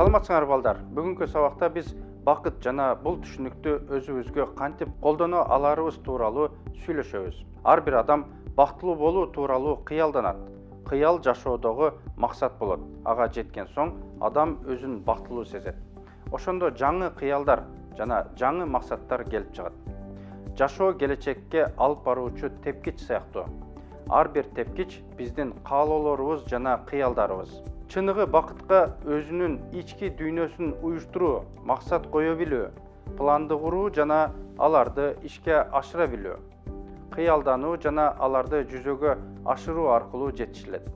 Саламатсыңар балдар. Бүгүнкү сабакта біз бакыт жана бул түшүнүктү өзүбүзгө кантип колдоно аларыбыз тууралуу сүйлөшөбүз. Ар бир адам бактылуу болуу тууралуу кыялданат. Кыял жашоодогу максат болот. Ага жеткен соң адам өзүн бактылуу сезет. Ошондо жаңы кыялдар жана жаңы максаттар келип чыгат. Жашоо келечекке алып баруучу тепкич сыяктуу. Ар бир тепкич биздин каалоолорубуз жана кыялдарыбыз. Чыныгы бакытка өзүнүн ички дүйнөсүн уюштуруу, максат кое билүү, планды куруу жана аларды ишке ашыра билүү. Кыялдануу жана аларды жүзөгө ашыруу аркылуу жетишилет.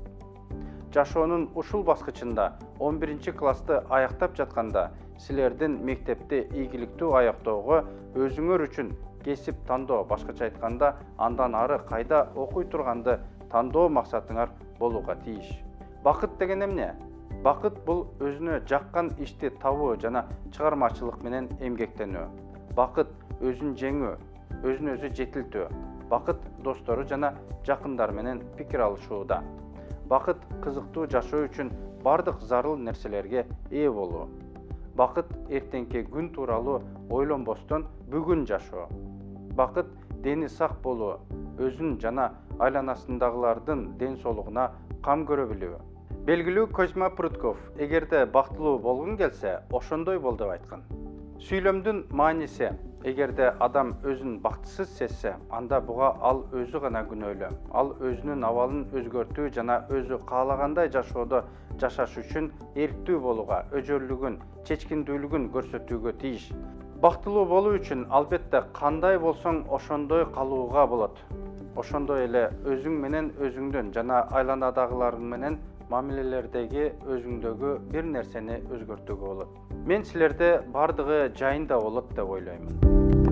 Жашоонун ушул баскычында 11-классты аяктап жатканда силердин мектепти ийгиликтүү аяктоого өзүңөр үчүн кесип тандоо, башкача айтканда, андан ары кайда окуй турганды тандоо максатыңар болууга тийиш. Бакыт деген эмне? Бакыт бул өзүнө жаккан ишти табуу жана чыгармачылык менен эмгектенүү. Бакыт өзүн жеңүү, өзүн өзү жетилтүү. Бакыт достору жана жакындар менен пикир алышууда. Бакыт кызыктуу жашоо үчүн бардык зарыл нерселерге ээ болуу. Бакыт эртеңки күн тууралуу ойлонбостон бүгүн жашоо. Бакыт дени сак болуу, өзүн жана айланасындагылардын ден соолугуна кам көрө билүү. Белгилүү Козьма Прутков эгерде бактылуу болгун келсе, ошондой бол деп айткан. Сүйлөмдүн мааниси: эгерде адам өзүн бактысыз сезсе, анда буга ал өзү гана күнөөлүү. Ал өзүнүн абалын өзгөртүү жана өзү каалагандай жашоодо жашаш үчүн эрктүү болууга, өжөрлүгүн, чечкиндүүлүгүн көрсөтүүгө тийиш. Бактылуу болуу үчүн албетте кандай болсоң ошондой калууга болот. Ошондой эле өзүң менен өзүңдүн жана айланадагыларың менен мамилелердеги өзүңдөгү бир нерсени өзгөртүүгө болот. Мен силерде бардыгы жайында болот деп ойлоймун.